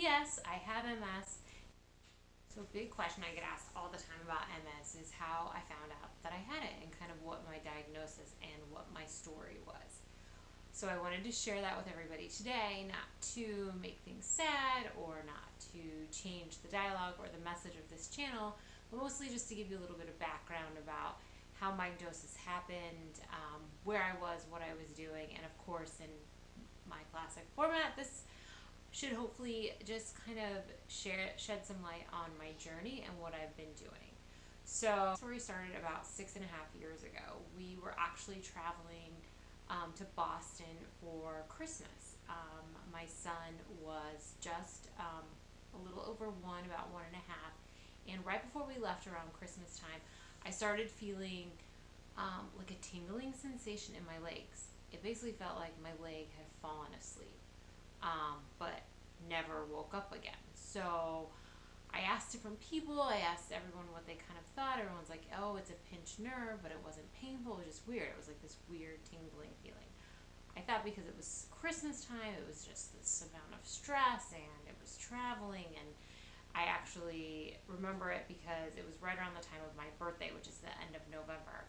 P.S. I have MS. So a big question I get asked all the time about MS is how I found out that I had it and kind of what my diagnosis and what my story was. So I wanted to share that with everybody today, not to make things sad or not to change the dialogue or the message of this channel, but mostly just to give you a little bit of background about how my diagnosis happened, where I was, what I was doing, and of course in my classic format, this should hopefully just kind of shed some light on my journey and what I've been doing. So, the story started about 6.5 years ago. We were actually traveling to Boston for Christmas. My son was just a little over one, about 1.5, and right before we left around Christmas time, I started feeling like a tingling sensation in my legs. It basically felt like my leg had fallen asleep, but never woke up again. So I asked different people, I asked everyone what they kind of thought. Everyone's like, oh, it's a pinched nerve, but it wasn't painful, it was just weird. It was like this weird tingling feeling. I thought because it was Christmas time, it was just this amount of stress and it was traveling. And I actually remember it because it was right around the time of my birthday, which is the end of November.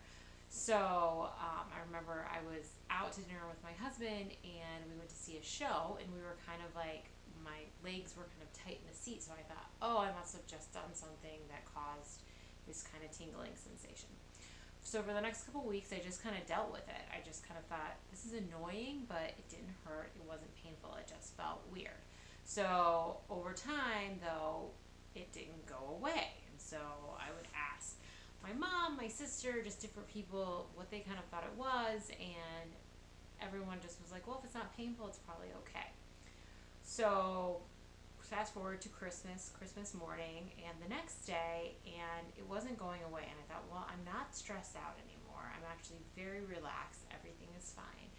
So I remember I was out to dinner with my husband and we went to see a show, and we were kind of like, my legs were kind of tight in the seat. So I thought, oh, I must have just done something that caused this kind of tingling sensation. So for the next couple of weeks, I just kind of dealt with it. I just kind of thought, this is annoying, but it didn't hurt. It wasn't painful. It just felt weird. So over time, though, it didn't go away. And so I would ask my mom, my sister, just different people what they kind of thought it was. And everyone just was like, well, if it's not painful, it's probably okay. So fast forward to Christmas morning, and the next day, and it wasn't going away. And I thought, well, I'm not stressed out anymore. I'm actually very relaxed. Everything is fine.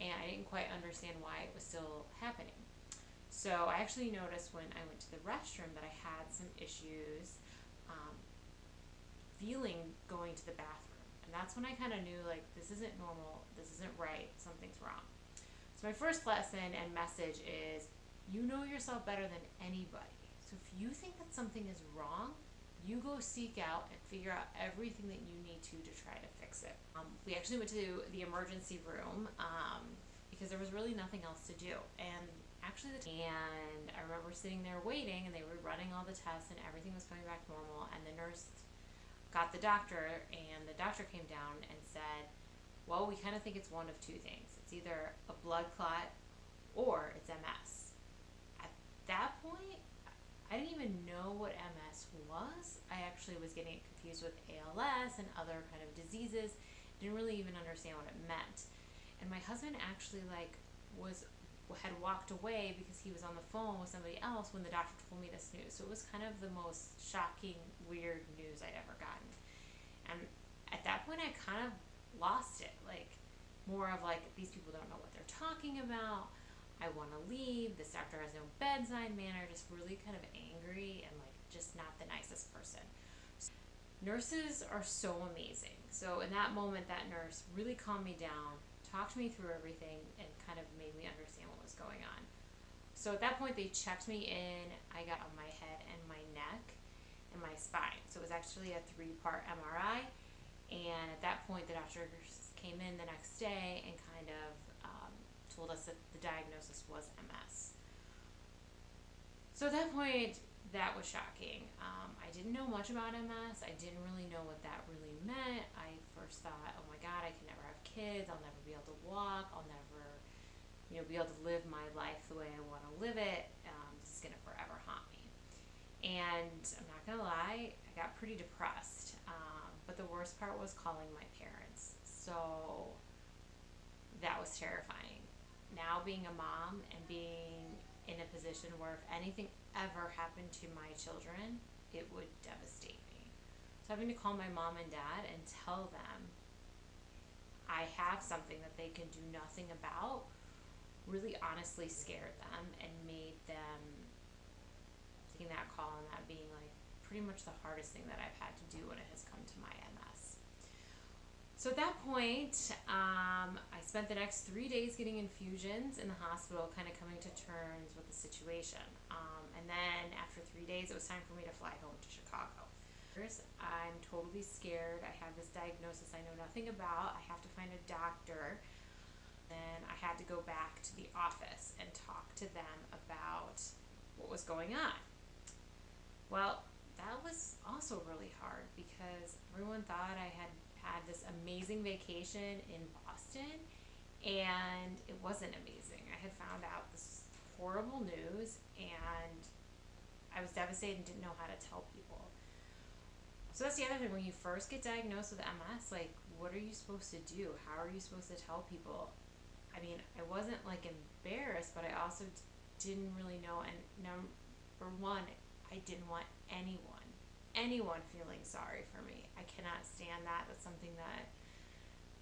And I didn't quite understand why it was still happening. So I actually noticed when I went to the restroom that I had some issues feeling going to the bathroom. And that's when I kind of knew, like, this isn't normal. This isn't right. Something's wrong. So my first lesson and message is, you know yourself better than anybody. So if you think that something is wrong, you go seek out and figure out everything that you need to try to fix it. We actually went to the emergency room because there was really nothing else to do. And I remember sitting there waiting, and they were running all the tests, and everything was coming back normal. And the nurse got the doctor, and the doctor came down and said, well, we kind of think it's one of two things. It's either a blood clot or it's MS. At that point, I didn't even know what MS was. I actually was getting it confused with ALS and other kind of diseases. Didn't really even understand what it meant. And my husband actually had walked away because he was on the phone with somebody else when the doctor told me this news. So it was kind of the most shocking, weird news I'd ever gotten. And at that point, I kind of lost it. Like, more of like, these people don't know what they're talking about. I want to leave. This doctor has no bedside manner. Just really kind of angry and like just not the nicest person. Nurses are so amazing. So in that moment, that nurse really calmed me down, talked me through everything, and kind of made me understand what was going on. So at that point, they checked me in. I got on my head and my neck and my spine. So it was actually a 3-part MRI. And at that point, the doctor came in the next day and kind of told us that the diagnosis was MS. So at that point, that was shocking. I didn't know much about MS. I didn't really know what that really meant. I first thought, oh my God, I can never have kids. I'll never be able to walk. I'll never, be able to live my life the way I want to live it. This is going to forever haunt me. And I'm not going to lie, I got pretty depressed. But the worst part was calling my parents. So that was terrifying. Now being a mom and being in a position where if anything ever happened to my children, it would devastate me. So having to call my mom and dad and tell them I have something that they can do nothing about really honestly scared them and made them taking that call and that being like pretty much the hardest thing that I've had to do when it has come to my MS. So at that point, I spent the next 3 days getting infusions in the hospital, kind of coming to terms with the situation. And then after 3 days, it was time for me to fly home to Chicago. I'm totally scared. I have this diagnosis I know nothing about. I have to find a doctor. Then I had to go back to the office and talk to them about what was going on. Well, that was also really hard because everyone thought I had had this amazing vacation in Boston, and it wasn't amazing. I had found out this horrible news, and I was devastated and didn't know how to tell people. So that's the other thing. When you first get diagnosed with MS, like, what are you supposed to do? How are you supposed to tell people? I mean, I wasn't like embarrassed, but I also didn't really know. And number one, I didn't want anyone feeling sorry for me. I cannot stand that. That's something that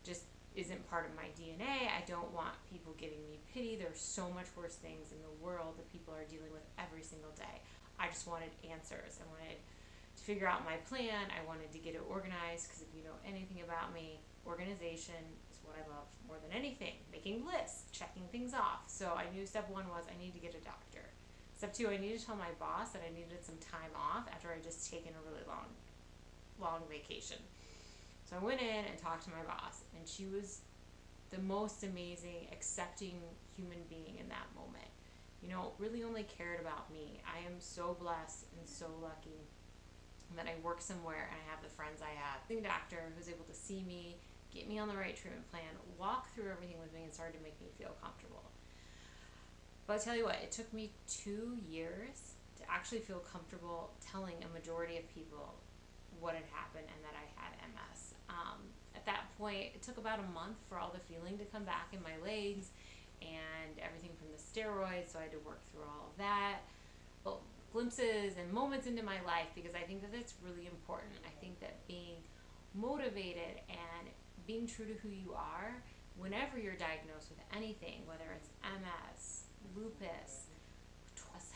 just isn't part of my DNA. I don't want people giving me pity. There's so much worse things in the world that people are dealing with every single day. I just wanted answers. I wanted to figure out my plan. I wanted to get it organized because if you know anything about me, organization is what I love more than anything. Making lists, checking things off. So I knew step one was I need to get a doctor. Step two, I needed to tell my boss that I needed some time off after I just taken a really long vacation. So I went in and talked to my boss, and she was the most amazing, accepting human being in that moment. You know, really only cared about me. I am so blessed and so lucky that I work somewhere and I have the friends I have. The doctor who's able to see me, get me on the right treatment plan, walk through everything with me, and started to make me feel comfortable. But I'll tell you what, it took me 2 years to actually feel comfortable telling a majority of people what had happened and that I had MS. At that point, it took about a month for all the feeling to come back in my legs and everything from the steroids, so I had to work through all of that. Well, glimpses and moments into my life, because I think that that's really important. I think that being motivated and being true to who you are whenever you're diagnosed with anything, whether it's MS, lupus,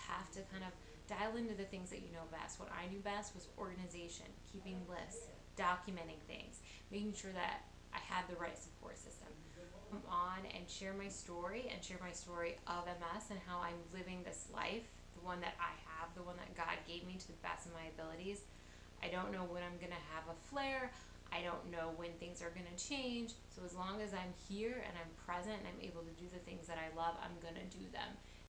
have to kind of dial into the things that you know best. What I knew best was organization, keeping lists, documenting things, making sure that I had the right support system. Come on and share my story of MS and how I'm living this life, the one that I have, the one that God gave me to the best of my abilities. I don't know when I'm going to have a flare. I don't know when things are going to change. So as long as I'm here and I'm present and I'm able to do the things that I love, I'm going to do them.